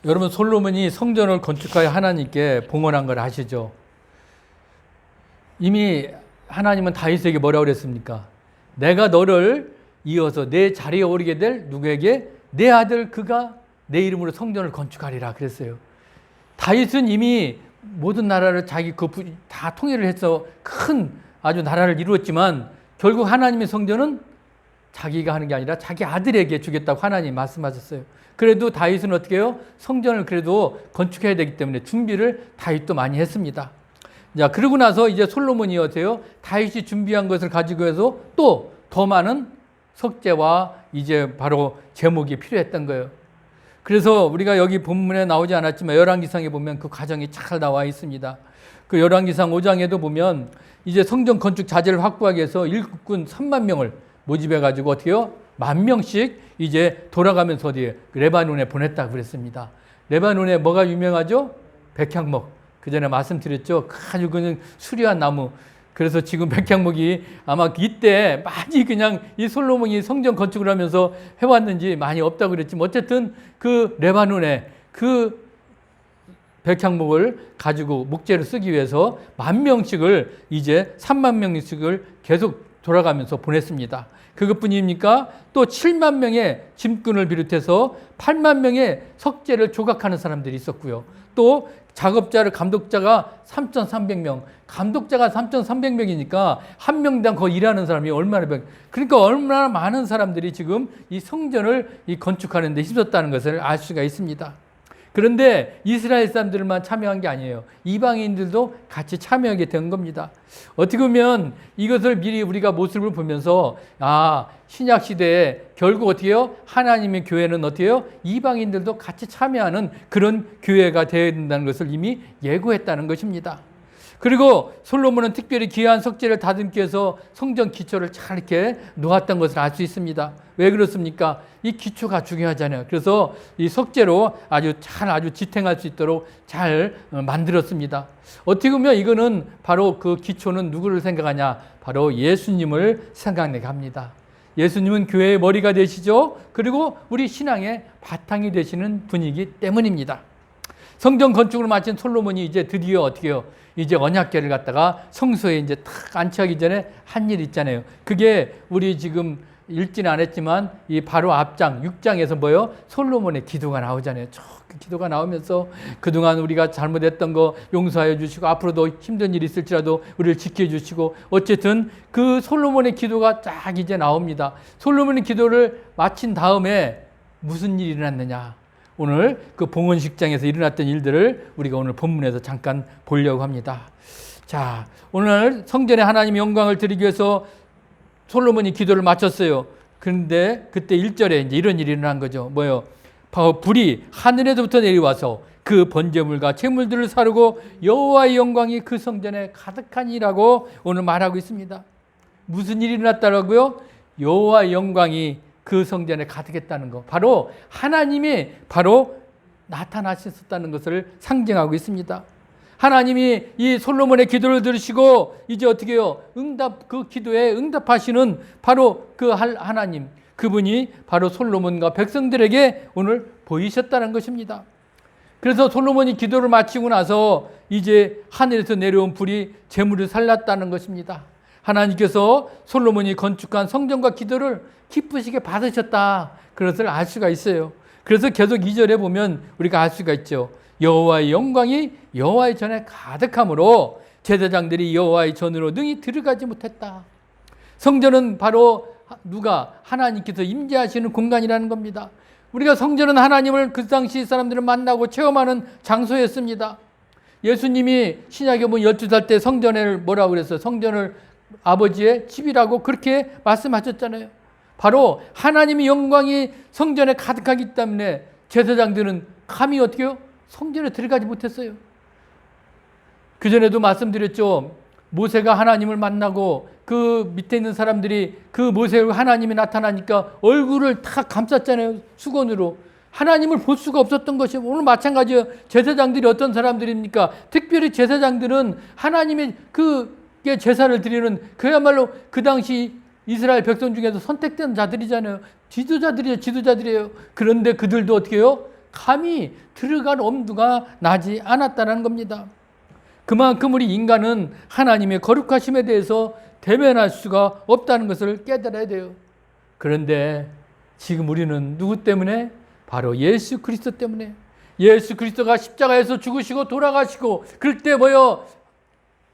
여러분, 솔로몬이 성전을 건축하여 하나님께 봉헌한 걸 아시죠? 이미 하나님은 다윗에게 뭐라고 그랬습니까? 내가 너를 이어서 내 자리에 오르게 될 누구에게? 내 아들 그가 내 이름으로 성전을 건축하리라 그랬어요. 다윗은 이미 모든 나라를 자기 다 통일을 해서 큰 아주 나라를 이루었지만 결국 하나님의 성전은 자기가 하는 게 아니라 자기 아들에게 주겠다고 하나님 말씀하셨어요. 그래도 다윗은 어떻게 해요? 성전을 그래도 건축해야 되기 때문에 준비를 다윗도 많이 했습니다. 자, 그러고 나서 이제 솔로몬이 어때요? 다윗이 준비한 것을 가지고 해서 또 더 많은 석재와 이제 바로 제목이 필요했던 거예요. 그래서 우리가 여기 본문에 나오지 않았지만 열왕기상에 보면 그 과정이 잘 나와 있습니다. 그 열왕기상 5장에도 보면 이제 성전 건축 자재를 확보하기 위해서 일꾼 3만 명을 모집해 가지고 어떻게 해요? 10,000명씩 이제 돌아가면서 어디에 레바논에 보냈다고 그랬습니다. 레바논에 뭐가 유명하죠? 백향목. 그 전에 말씀드렸죠. 아주 그냥 수려한 나무. 그래서 지금 백향목이 아마 이때 많이 그냥 이 솔로몬이 성전 건축을 하면서 해왔는지 많이 없다고 그랬지만 어쨌든 그 레바논에 그 백향목을 가지고 목재를 쓰기 위해서 10,000명씩을 이제 30,000명씩을 계속 돌아가면서 보냈습니다. 그것뿐입니까? 또 7만 명의 짐꾼을 비롯해서 8만 명의 석재를 조각하는 사람들이 있었고요. 또 작업자를 감독자가 3,300명, 감독자가 3,300명이니까 한 명당 거의 일하는 사람이 그러니까 얼마나 많은 사람들이 지금 이 성전을 건축하는 데 힘썼다는 것을 알 수가 있습니다. 그런데 이스라엘 사람들만 참여한 게 아니에요. 이방인들도 같이 참여하게 된 겁니다. 어떻게 보면 이것을 미리 우리가 모습을 보면서 신약 시대에 결국 어떻게 해요? 하나님의 교회는 어떻게 해요? 이방인들도 같이 참여하는 그런 교회가 되어야 된다는 것을 이미 예고했다는 것입니다. 그리고 솔로몬은 특별히 귀한 석재를 다듬기 위해서 성전 기초를 잘 이렇게 놓았던 것을 알 수 있습니다. 왜 그렇습니까? 이 기초가 중요하잖아요. 그래서 이 석재로 아주 지탱할 수 있도록 잘 만들었습니다. 어떻게 보면 이거는 바로 그 기초는 누구를 생각하냐? 바로 예수님을 생각나게 합니다. 예수님은 교회의 머리가 되시죠. 그리고 우리 신앙의 바탕이 되시는 분이기 때문입니다. 성전 건축을 마친 솔로몬이 이제 드디어 어떻게 해요? 이제 언약궤를 갖다가 성소에 이제 탁 안치하기 전에 한 일 있잖아요. 그게 우리 지금 읽지는 않았지만 이 바로 앞장 6장에서 뭐예요? 솔로몬의 기도가 나오잖아요. 그 기도가 나오면서 그동안 우리가 잘못했던 거 용서하여 주시고 앞으로도 힘든 일이 있을지라도 우리를 지켜주시고 어쨌든 그 솔로몬의 기도가 쫙 이제 나옵니다. 솔로몬의 기도를 마친 다음에 무슨 일이 일어났느냐? 오늘 그 봉헌식장에서 일어났던 일들을 우리가 오늘 본문에서 잠깐 보려고 합니다. 자, 오늘 성전에 하나님의 영광을 드리기 위해서 솔로몬이 기도를 마쳤어요. 그런데 그때 1절에 이제 이런 일이 일어난 거죠. 뭐요? 바로 불이 하늘에서부터 내려와서 그 번제물과 제물들을 사르고 여호와의 영광이 그 성전에 가득하니라고 오늘 말하고 있습니다. 무슨 일이 일어났다라고요? 여호와의 영광이 그 성전에 가득했다는 거. 바로 하나님이 바로 나타나셨다는 것을 상징하고 있습니다. 하나님이 이 솔로몬의 기도를 들으시고 이제 어떻게 해요? 그 기도에 응답하시는 바로 그 하나님, 그분이 바로 솔로몬과 백성들에게 오늘 보이셨다는 것입니다. 그래서 솔로몬이 기도를 마치고 나서 이제 하늘에서 내려온 불이 제물을 살랐다는 것입니다. 하나님께서 솔로몬이 건축한 성전과 기도를 기쁘시게 받으셨다. 그것을 알 수가 있어요. 그래서 계속 2절에 보면 우리가 알 수가 있죠. 여호와의 영광이 여호와의 전에 가득함으로 제사장들이 여호와의 전으로 능히 들어가지 못했다. 성전은 바로 누가? 하나님께서 임재하시는 공간이라는 겁니다. 우리가 성전은 하나님을 그 당시 사람들을 만나고 체험하는 장소였습니다. 예수님이 신약에 보면 12살 때 성전을 뭐라고 그랬어요? 성전을 아버지의 집이라고 그렇게 말씀하셨잖아요. 바로 하나님의 영광이 성전에 가득하기 때문에 제사장들은 감히 어떻게 해요? 성전에 들어가지 못했어요. 그전에도 말씀드렸죠. 모세가 하나님을 만나고 그 밑에 있는 사람들이 그 모세와 하나님이 나타나니까 얼굴을 다 감쌌잖아요. 수건으로. 하나님을 볼 수가 없었던 것이 오늘 마찬가지예요. 제사장들이 어떤 사람들입니까? 특별히 제사장들은 하나님의 그 제사를 드리는 그야말로 그 당시 이스라엘 백성 중에서 선택된 자들이잖아요. 지도자들이에요. 그런데 그들도 어떻게 해요? 감히 들어갈 엄두가 나지 않았다는 겁니다. 그만큼 우리 인간은 하나님의 거룩하심에 대해서 대면할 수가 없다는 것을 깨달아야 돼요. 그런데 지금 우리는 누구 때문에? 바로 예수 그리스도 때문에. 예수 그리스도가 십자가에서 죽으시고 돌아가시고 그럴 때 뭐요?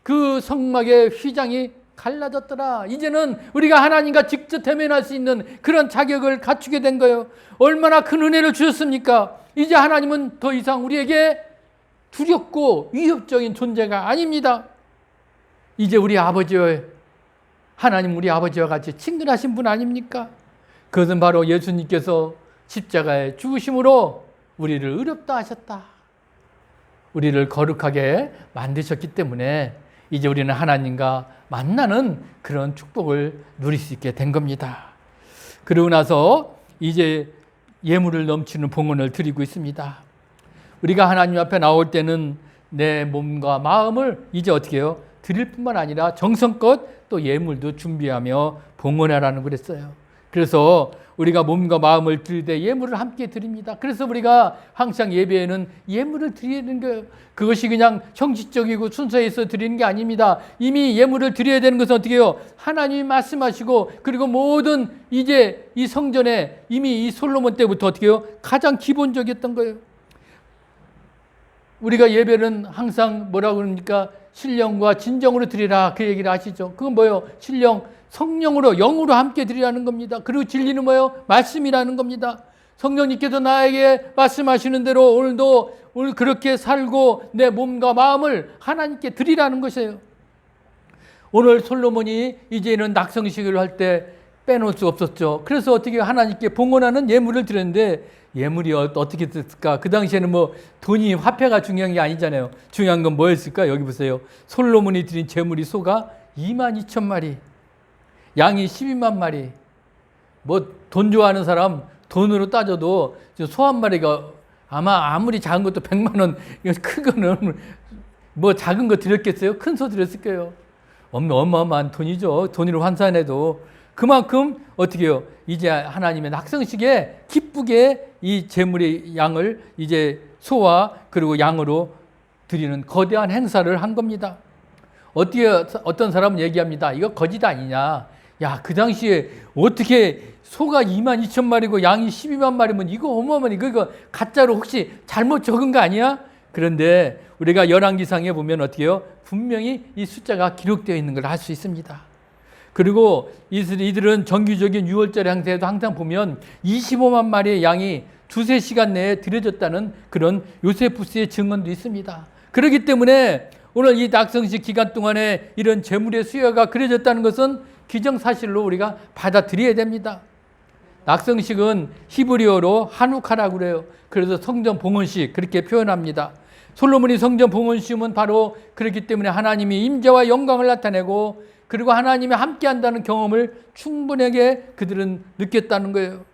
그 성막의 휘장이 갈라졌더라. 이제는 우리가 하나님과 직접 대면할 수 있는 그런 자격을 갖추게 된 거예요. 얼마나 큰 은혜를 주셨습니까? 이제 하나님은 더 이상 우리에게 두렵고 위협적인 존재가 아닙니다. 이제 우리 아버지와 하나님 우리 아버지와 같이 친근하신 분 아닙니까? 그것은 바로 예수님께서 십자가에 죽으심으로 우리를 의롭다 하셨다. 우리를 거룩하게 만드셨기 때문에 이제 우리는 하나님과 만나는 그런 축복을 누릴 수 있게 된 겁니다. 그러고 나서 이제 예물을 넘치는 봉헌을 드리고 있습니다. 우리가 하나님 앞에 나올 때는 내 몸과 마음을 이제 어떻게 해요? 드릴 뿐만 아니라 정성껏 또 예물도 준비하며 봉헌하라는 그랬어요. 그래서 우리가 몸과 마음을 드릴 때 예물을 함께 드립니다. 그래서 우리가 항상 예배에는 예물을 드리는 거예요. 그것이 그냥 형식적이고 순서에서 드리는 게 아닙니다. 이미 예물을 드려야 되는 것은 어떻게 해요? 하나님이 말씀하시고 그리고 모든 이제 이 성전에 이미 이 솔로몬 때부터 어떻게 해요? 가장 기본적이었던 거예요. 우리가 예배는 항상 뭐라고 그러니까 신령과 진정으로 드리라 그 얘기를 아시죠? 그건 뭐예요? 신령, 성령으로 영으로 함께 드리라는 겁니다. 그리고 진리는 뭐예요? 말씀이라는 겁니다. 성령님께서 나에게 말씀하시는 대로 오늘 그렇게 살고 내 몸과 마음을 하나님께 드리라는 것이에요. 오늘 솔로몬이 이제는 낙성식을 할 때 빼놓을 수 없었죠. 그래서 어떻게 하나님께 봉헌하는 예물을 드렸는데 예물이 어떻게 됐을까? 그 당시에는 뭐 돈이 화폐가 중요한 게 아니잖아요. 중요한 건 뭐였을까? 여기 보세요. 솔로몬이 드린 제물이 소가 22,000마리, 양이 12만 마리. 뭐 돈 좋아하는 사람 돈으로 따져도 소 한 마리가 아마 아무리 작은 것도 100만 원, 큰 거는 뭐 작은 거 드렸겠어요? 큰 소 드렸을 거예요. 어마어마한 돈이죠. 돈으로 환산해도. 그만큼 어떻게 해요? 이제 하나님의 낙성식에 기쁘게 이 제물의 양을 이제 소와 그리고 양으로 드리는 거대한 행사를 한 겁니다. 어떤 사람은 얘기합니다. 이거 거짓 아니냐. 야, 그 당시에 어떻게 소가 22,000마리고 양이 12만 마리면 이거 어마어마한 이거 가짜로 혹시 잘못 적은 거 아니야? 그런데 우리가 열왕기상에 보면 어떻게 해요? 분명히 이 숫자가 기록되어 있는 걸 알 수 있습니다. 그리고 이들은 정기적인 6월절 행사에도 항상 보면 25만 마리의 양이 2-3시간 내에 드려졌다는 그런 요세푸스의 증언도 있습니다. 그렇기 때문에 오늘 이 낙성식 기간 동안에 이런 제물의 수요가 그려졌다는 것은 기정사실로 우리가 받아들여야 됩니다. 낙성식은 히브리어로 하누카라고 그래요. 그래서 성전 봉헌식 그렇게 표현합니다. 솔로몬이 성전 봉헌식은 바로 그렇기 때문에 하나님이 임재와 영광을 나타내고 그리고 하나님이 함께한다는 경험을 충분하게 그들은 느꼈다는 거예요.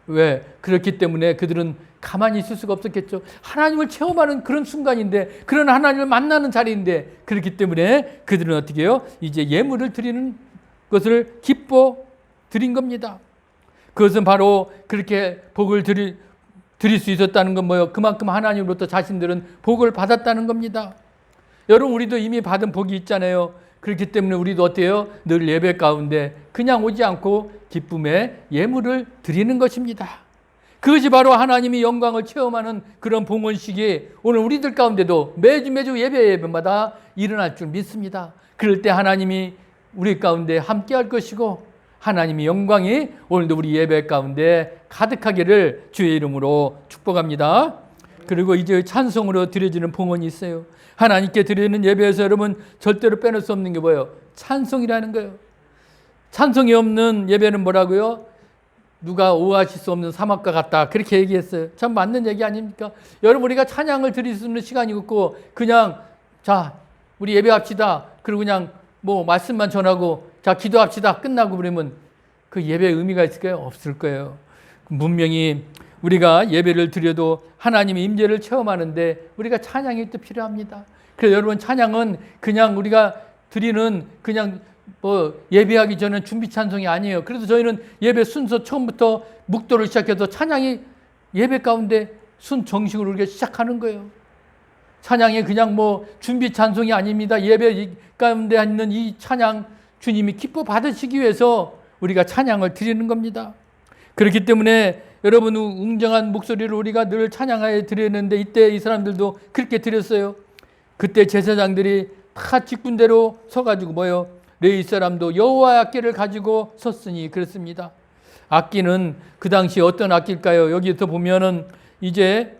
왜? 그렇기 때문에 그들은 가만히 있을 수가 없었겠죠. 하나님을 체험하는 그런 순간인데 그런 하나님을 만나는 자리인데 그렇기 때문에 그들은 어떻게 해요? 이제 예물을 드리는 것을 기뻐 드린 겁니다. 그것은 바로 그렇게 복을 드릴 수 있었다는 건 뭐예요? 그만큼 하나님으로부터 자신들은 복을 받았다는 겁니다. 여러분 우리도 이미 받은 복이 있잖아요. 그렇기 때문에 우리도 어때요? 늘 예배 가운데 그냥 오지 않고 기쁨의 예물을 드리는 것입니다. 그것이 바로 하나님이 영광을 체험하는 그런 봉헌식이 오늘 우리들 가운데도 매주 예배마다 일어날 줄 믿습니다. 그럴 때 하나님이 우리 가운데 함께할 것이고 하나님의 영광이 오늘도 우리 예배 가운데 가득하기를 주의 이름으로 축복합니다. 그리고 이제 찬송으로 드려지는 봉헌이 있어요. 하나님께 드리는 예배에서 여러분 절대로 빼놓을 수 없는 게 뭐예요? 찬송이라는 거예요. 찬송이 없는 예배는 뭐라고요? 누가 오하실 수 없는 사막과 같다. 그렇게 얘기했어요. 참 맞는 얘기 아닙니까? 여러분 우리가 찬양을 드릴 수 있는 시간이 없고 그냥 자 우리 예배합시다. 그리고 그냥 뭐 말씀만 전하고 자 기도합시다. 끝나고 그러면 그 예배의 의미가 있을까요? 없을 거예요. 분명히 우리가 예배를 드려도 하나님의 임재를 체험하는데 우리가 찬양이 또 필요합니다. 그래서 여러분 찬양은 그냥 우리가 드리는 그냥 뭐 예배하기 전에 준비 찬송이 아니에요. 그래서 저희는 예배 순서 처음부터 묵도를 시작해서 찬양이 예배 가운데 순정식으로 이렇게 시작하는 거예요. 찬양이 그냥 뭐 준비 찬송이 아닙니다. 예배 가운데 있는 이 찬양 주님이 기뻐 받으시기 위해서 우리가 찬양을 드리는 겁니다. 그렇기 때문에 여러분 웅장한 목소리로 우리가 늘 찬양하여 드렸는데 이때 이 사람들도 그렇게 드렸어요. 그때 제사장들이 다 직분대로 서가지고 뭐요? 레위 사람도 여호와의 악기를 가지고 섰으니 그렇습니다. 악기는 그 당시 어떤 악기일까요? 여기서 보면은 이제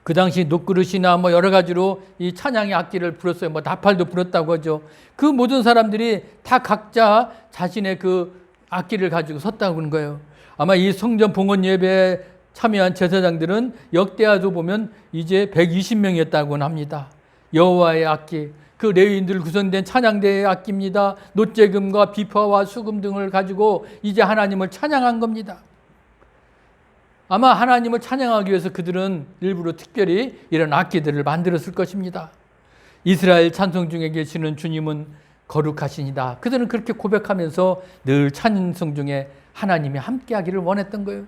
그 당시 녹그릇이나 뭐 여러 가지로 이 찬양의 악기를 불었어요. 뭐 나팔도 불었다고 하죠. 그 모든 사람들이 다 각자 자신의 그 악기를 가지고 섰다고 하는 거예요. 아마 이 성전 봉헌 예배에 참여한 제사장들은 역대하도 보면 이제 120명이었다고 합니다. 여호와의 악기, 그 레위인들 구성된 찬양대의 악기입니다. 노재금과 비파와 수금 등을 가지고 이제 하나님을 찬양한 겁니다. 아마 하나님을 찬양하기 위해서 그들은 일부러 특별히 이런 악기들을 만들었을 것입니다. 이스라엘 찬송 중에 계시는 주님은 거룩하시니다. 그들은 그렇게 고백하면서 늘 찬송 중에 하나님이 함께하기를 원했던 거예요.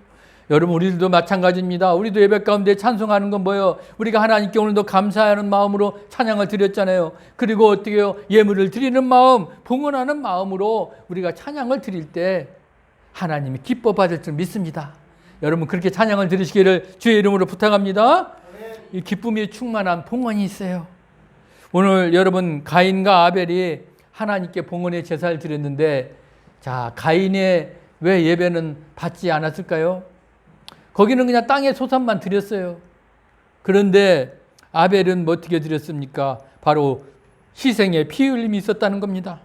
여러분 우리들도 마찬가지입니다. 우리도 예배 가운데 찬송하는 건 뭐예요? 우리가 하나님께 오늘도 감사하는 마음으로 찬양을 드렸잖아요. 그리고 어떻게 해요? 예물을 드리는 마음, 봉헌하는 마음으로 우리가 찬양을 드릴 때 하나님이 기뻐 받을 줄 믿습니다. 여러분 그렇게 찬양을 드리시기를 주의 이름으로 부탁합니다. 이 기쁨이 충만한 봉헌이 있어요. 오늘 여러분 가인과 아벨이 하나님께 봉헌의 제사를 드렸는데 자 가인의 왜 예배는 받지 않았을까요? 거기는 그냥 땅의 소산만 드렸어요. 그런데 아벨은 뭐 어떻게 드렸습니까? 바로 희생의 피 흘림이 있었다는 겁니다.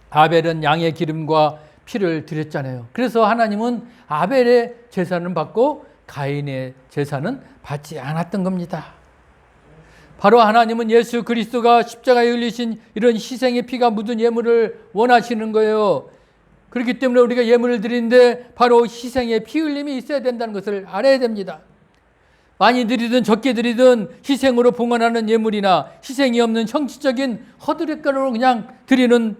아벨은 양의 기름과 피를 드렸잖아요. 그래서 하나님은 아벨의 제사는 받고 가인의 제사는 받지 않았던 겁니다. 바로 하나님은 예수 그리스도가 십자가에 흘리신 이런 희생의 피가 묻은 예물을 원하시는 거예요. 그렇기 때문에 우리가 예물을 드리는데 바로 희생의 피 흘림이 있어야 된다는 것을 알아야 됩니다. 많이 드리든 적게 드리든 희생으로 봉헌하는 예물이나 희생이 없는 형식적인 허드렛가루로 그냥 드리는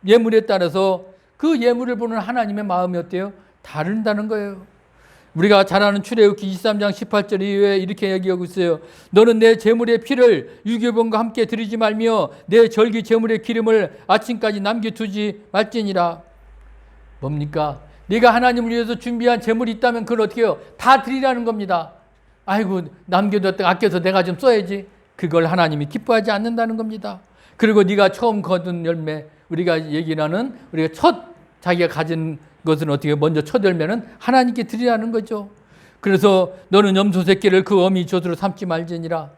예물에 따라서 그 예물을 보는 하나님의 마음이 어때요? 다른다는 거예요. 우리가 잘 아는 출애굽기 23장 18절 이후에 이렇게 얘기하고 있어요. 너는 내 제물의 피를 유교병과 함께 드리지 말며 내 절기 제물의 기름을 아침까지 남겨두지 말지니라. 뭡니까? 네가 하나님을 위해서 준비한 제물이 있다면 그걸 어떻게 해요? 다 드리라는 겁니다. 아이고 남겨뒀다가 아껴서 내가 좀 써야지. 그걸 하나님이 기뻐하지 않는다는 겁니다. 그리고 네가 처음 거둔 열매, 우리가 얘기하는 우리가 첫 자기가 가진 것은 어떻게 먼저 첫 열매는 하나님께 드리라는 거죠. 그래서 너는 염소 새끼를 그 어미 젖으로 삼지 말지니라.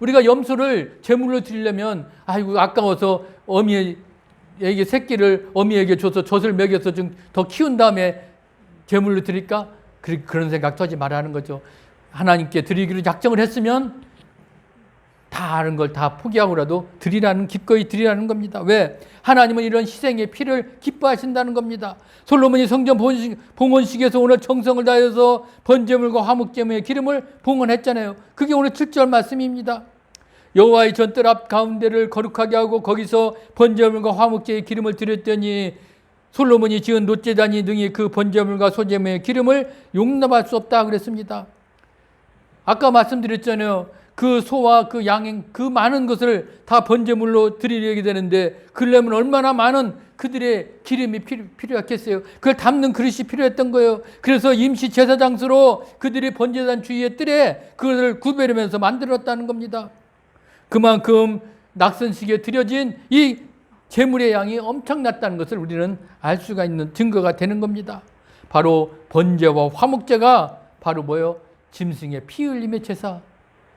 우리가 염소를 제물로 드리려면 아이고 아까워서 어미에게 새끼를 어미에게 줘서 젖을 먹여서 좀 더 키운 다음에 제물로 드릴까? 그런 생각도 하지 말라는 거죠. 하나님께 드리기로 작정을 했으면 다 아는 걸 다 포기하고라도 드리라는, 기꺼이 드리라는 겁니다. 왜? 하나님은 이런 희생의 피를 기뻐하신다는 겁니다. 솔로몬이 성전 봉헌식에서 오늘 정성을 다해서 번제물과 화목제물의 기름을 봉헌했잖아요. 그게 오늘 7절 말씀입니다. 여호와의 전뜰 앞 가운데를 거룩하게 하고 거기서 번제물과 화목제의 기름을 드렸더니 솔로몬이 지은 놋제단이 등이 그 번제물과 소제물의 기름을 용납할 수 없다 그랬습니다. 아까 말씀드렸잖아요. 그 소와 그 양의 그 많은 것을 다 번제물로 드리게 되는데 그러려면 얼마나 많은 그들의 기름이 필요했겠어요. 그걸 담는 그릇이 필요했던 거예요. 그래서 임시 제사장수로 그들이 번제단 주위의 뜰에 그것을 구별하면서 만들었다는 겁니다. 그만큼 낙선식에 드려진 이 제물의 양이 엄청났다는 것을 우리는 알 수가 있는 증거가 되는 겁니다. 바로 번제와 화목제가 바로 뭐예요? 짐승의 피 흘림의 제사.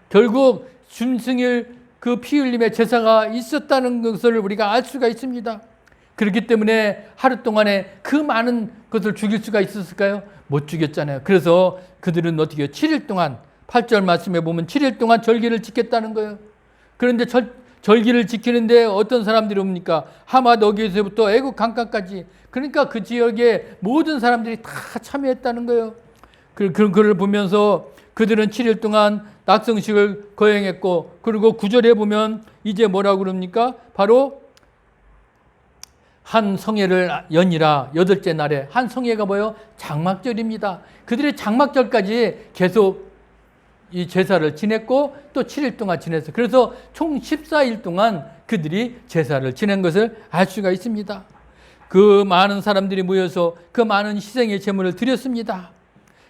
결국 짐승일 그 피 흘림의 제사가 있었다는 것을 우리가 알 수가 있습니다. 그렇기 때문에 하루 동안에 그 많은 것을 죽일 수가 있었을까요? 못 죽였잖아요. 그래서 그들은 어떻게 해요? 7일 동안 8절 말씀에 보면 7일 동안 절기를 지켰다는 거예요. 그런데 절기를 지키는데 어떤 사람들이 옵니까? 하맛 어귀에서부터 애국 강가까지. 그러니까 그 지역의 모든 사람들이 다 참여했다는 거예요. 그걸 보면서 그들은 7일 동안 낙성식을 거행했고, 그리고 9절에 보면 이제 뭐라고 그럽니까? 바로 한 성회를 연이라 8째 날에 한 성회가 뭐예요? 장막절입니다. 그들이 장막절까지 계속 이 제사를 지냈고 또 7일 동안 지냈어요. 그래서 총 14일 동안 그들이 제사를 지낸 것을 알 수가 있습니다. 그 많은 사람들이 모여서 그 많은 희생의 제물을 드렸습니다.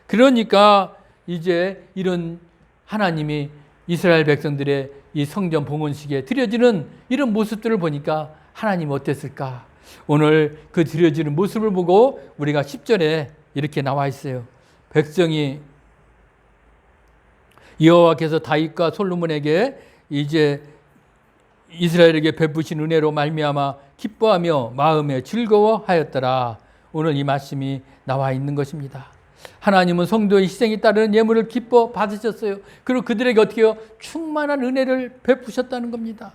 그러니까 이제 이런 하나님이 이스라엘 백성들의 이 성전 봉헌식에 드려지는 이런 모습들을 보니까 하나님 어땠을까? 오늘 그 드려지는 모습을 보고 우리가 10절에 이렇게 나와 있어요. 백성이 여호와께서 다윗과 솔로몬에게 이제 이스라엘에게 베푸신 은혜로 말미암아 기뻐하며 마음에 즐거워하였더라. 오늘 이 말씀이 나와 있는 것입니다. 하나님은 성도의 희생에 따르는 예물을 기뻐 받으셨어요. 그리고 그들에게 어떻게 해요? 충만한 은혜를 베푸셨다는 겁니다.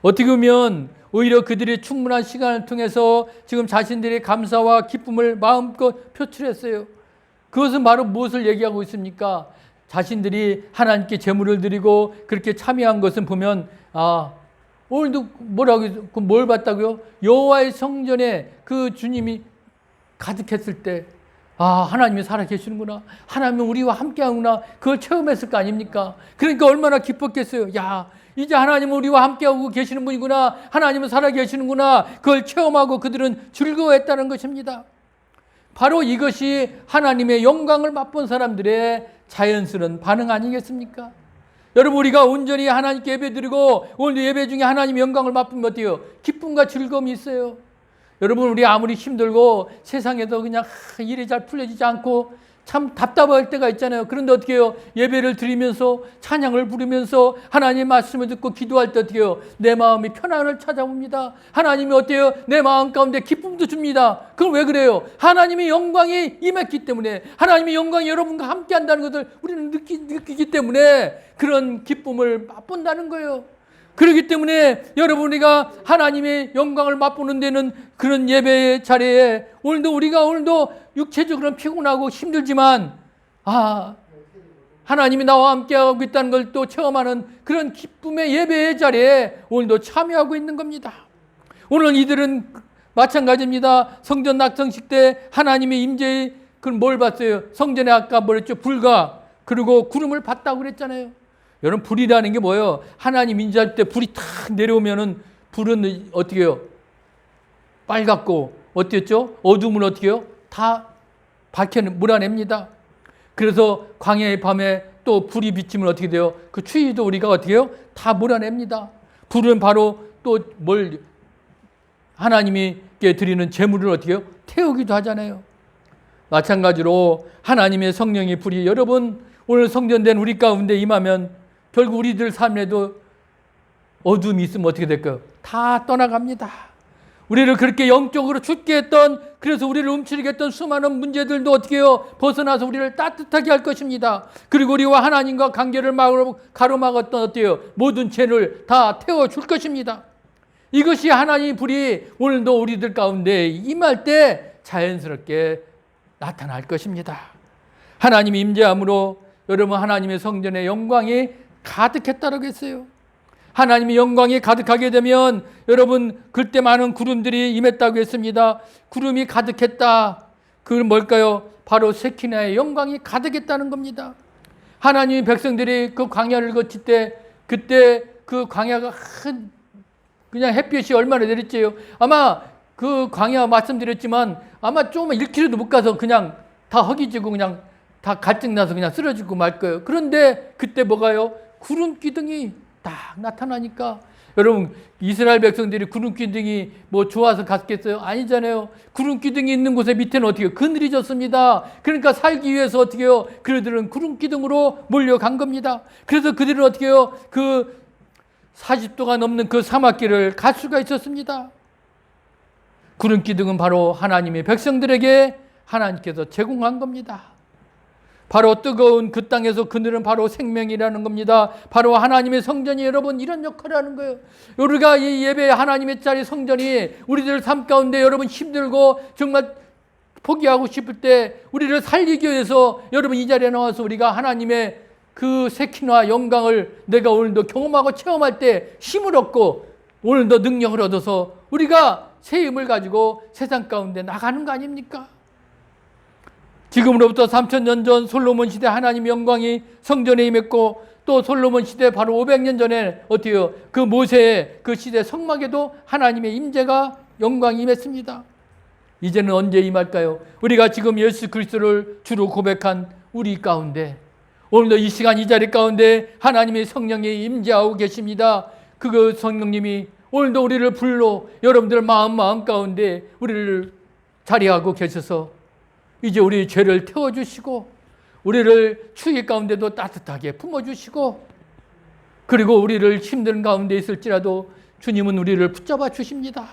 어떻게 보면 오히려 그들이 충분한 시간을 통해서 지금 자신들의 감사와 기쁨을 마음껏 표출했어요. 그것은 바로 무엇을 얘기하고 있습니까? 자신들이 하나님께 제물을 드리고 그렇게 참여한 것은 보면 오늘도 뭘 봤다고요? 여호와의 성전에 그 주님이 가득했을 때 하나님이 살아계시는구나. 하나님은 우리와 함께하구나. 그걸 체험했을 거 아닙니까? 그러니까 얼마나 기뻤겠어요. 이제 하나님은 우리와 함께하고 계시는 분이구나. 하나님은 살아계시는구나. 그걸 체험하고 그들은 즐거워했다는 것입니다. 바로 이것이 하나님의 영광을 맛본 사람들의 자연스러운 반응 아니겠습니까? 여러분, 우리가 온전히 하나님께 예배드리고 오늘도 예배 중에 하나님의 영광을 맛보면 어때요? 기쁨과 즐거움이 있어요. 여러분, 우리 아무리 힘들고 세상에도 그냥 일이 잘 풀려지지 않고 참 답답할 때가 있잖아요. 그런데 어떻게 해요? 예배를 드리면서 찬양을 부르면서 하나님의 말씀을 듣고 기도할 때 어떻게 해요? 내 마음이 편안을 찾아옵니다. 하나님이 어때요? 내 마음 가운데 기쁨도 줍니다. 그럼 왜 그래요? 하나님의 영광이 임했기 때문에, 하나님의 영광이 여러분과 함께 한다는 것을 우리는 느끼기 때문에 그런 기쁨을 맛본다는 거예요. 그렇기 때문에 여러분, 우리가 하나님의 영광을 맛보는 데는 그런 예배의 자리에 우리가 오늘도 육체적으로는 피곤하고 힘들지만 하나님이 나와 함께하고 있다는 걸 또 체험하는 그런 기쁨의 예배의 자리에 오늘도 참여하고 있는 겁니다. 오늘 이들은 마찬가지입니다. 성전 낙성식 때 하나님의 임재의 뭘 봤어요? 성전에 아까 뭐랬죠? 불과 그리고 구름을 봤다고 그랬잖아요. 여러분, 불이라는 게 뭐예요? 하나님 임재할 때 불이 탁 내려오면은 불은 어떻게 해요? 빨갛고 어땠죠? 어둠을 어떻게 해요? 다 몰아냅니다. 그래서 광야의 밤에 또 불이 비치면 어떻게 돼요? 그 추위도 우리가 어떻게 해요? 다 몰아냅니다. 불은 바로 또 하나님께 드리는 제물을 어떻게 해요? 태우기도 하잖아요. 마찬가지로 하나님의 성령의 불이 여러분 오늘 성전된 우리 가운데 임하면 결국 우리들 삶에도 어둠이 있으면 어떻게 될까요? 다 떠나갑니다. 우리를 그렇게 영적으로 춥게 했던, 그래서 우리를 움츠리게 했던 수많은 문제들도 어떻게 해요? 벗어나서 우리를 따뜻하게 할 것입니다. 그리고 우리와 하나님과 관계를 가로막았던 어때요? 모든 죄를 다 태워줄 것입니다. 이것이 하나님의 불이 오늘도 우리들 가운데 임할 때 자연스럽게 나타날 것입니다. 하나님이 임재함으로 여러분 하나님의 성전의 영광이 가득했다라고 했어요. 하나님의 영광이 가득하게 되면 여러분 그때 많은 구름들이 임했다고 했습니다. 구름이 가득했다. 그건 뭘까요? 바로 세키나의 영광이 가득했다는 겁니다. 하나님의 백성들이 그 광야를 거칠 때 그때 그 광야가 그냥 햇빛이 얼마나 내렸지요. 아마 그 광야 말씀드렸지만 아마 조금 1km도 못 가서 그냥 다 허기지고 그냥 다 갈증나서 그냥 쓰러지고 말 거예요. 그런데 그때 뭐가요? 구름 기둥이 딱 나타나니까 여러분 이스라엘 백성들이 구름 기둥이 뭐 좋아서 갔겠어요? 아니잖아요. 구름 기둥이 있는 곳에 밑에는 어떻게 해요? 그늘이 졌습니다. 그러니까 살기 위해서 어떻게 해요? 그들은 구름 기둥으로 몰려간 겁니다. 그래서 그들은 어떻게 해요? 그 40도가 넘는 그 사막길을 갈 수가 있었습니다. 구름 기둥은 바로 하나님의 백성들에게 하나님께서 제공한 겁니다. 바로 뜨거운 그 땅에서 그늘은 바로 생명이라는 겁니다. 바로 하나님의 성전이 여러분 이런 역할을 하는 거예요. 우리가 이 예배 하나님의 자리 성전이 우리들 삶 가운데 여러분 힘들고 정말 포기하고 싶을 때 우리를 살리기 위해서 여러분 이 자리에 나와서 우리가 하나님의 그 세키나 영광을 내가 오늘도 경험하고 체험할 때 힘을 얻고 오늘도 능력을 얻어서 우리가 새 힘을 가지고 세상 가운데 나가는 거 아닙니까? 지금으로부터 3000년 전 솔로몬 시대 하나님의 영광이 성전에 임했고, 또 솔로몬 시대 바로 500년 전에 어때요? 그 모세의 그 시대 성막에도 하나님의 임재가 영광이 임했습니다. 이제는 언제 임할까요? 우리가 지금 예수 그리스도를 주로 고백한 우리 가운데, 오늘도 이 시간 이 자리 가운데 하나님의 성령이 임재하고 계십니다. 그 성령님이 오늘도 우리를 불러 여러분들 마음 가운데 우리를 자리하고 계셔서 이제 우리 죄를 태워주시고, 우리를 추위 가운데도 따뜻하게 품어주시고, 그리고 우리를 힘든 가운데 있을지라도 주님은 우리를 붙잡아 주십니다.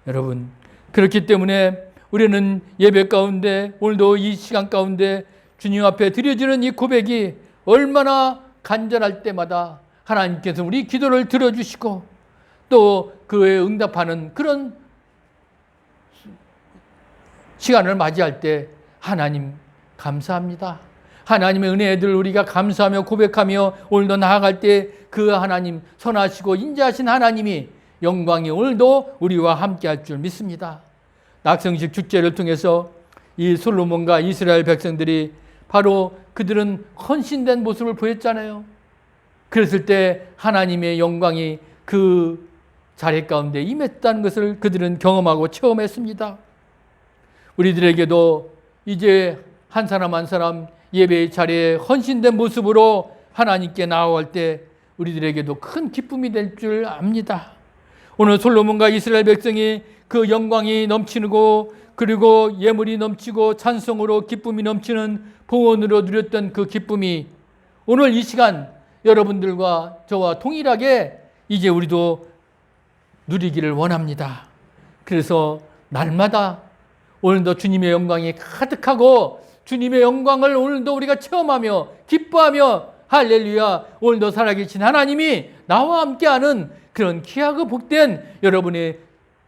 여러분, 그렇기 때문에 우리는 예배 가운데, 오늘도 이 시간 가운데 주님 앞에 드려지는 이 고백이 얼마나 간절할 때마다 하나님께서 우리 기도를 들어주시고, 또 그에 응답하는 그런 시간을 맞이할 때 하나님 감사합니다. 하나님의 은혜들 우리가 감사하며 고백하며 오늘도 나아갈 때 그 하나님, 선하시고 인자하신 하나님이 영광이 오늘도 우리와 함께 할 줄 믿습니다. 낙성식 축제를 통해서 이 솔로몬과 이스라엘 백성들이 바로 그들은 헌신된 모습을 보였잖아요. 그랬을 때 하나님의 영광이 그 자리 가운데 임했다는 것을 그들은 경험하고 체험했습니다. 우리들에게도 이제 한 사람 한 사람 예배의 자리에 헌신된 모습으로 하나님께 나아갈 때 우리들에게도 큰 기쁨이 될 줄 압니다. 오늘 솔로몬과 이스라엘 백성이 그 영광이 넘치고, 그리고 예물이 넘치고 찬송으로 기쁨이 넘치는 봉헌으로 누렸던 그 기쁨이 오늘 이 시간 여러분들과 저와 동일하게 이제 우리도 누리기를 원합니다. 그래서 날마다 오늘도 주님의 영광이 가득하고 주님의 영광을 오늘도 우리가 체험하며 기뻐하며 할렐루야, 오늘도 살아계신 하나님이 나와 함께하는 그런 귀하고 복된 여러분의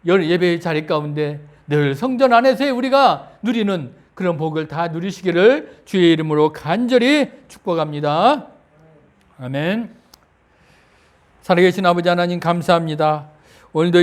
예배의 자리 가운데 늘 성전 안에서의 우리가 누리는 그런 복을 다 누리시기를 주의 이름으로 간절히 축복합니다. 아멘. 살아계신 아버지 하나님 감사합니다. 오늘도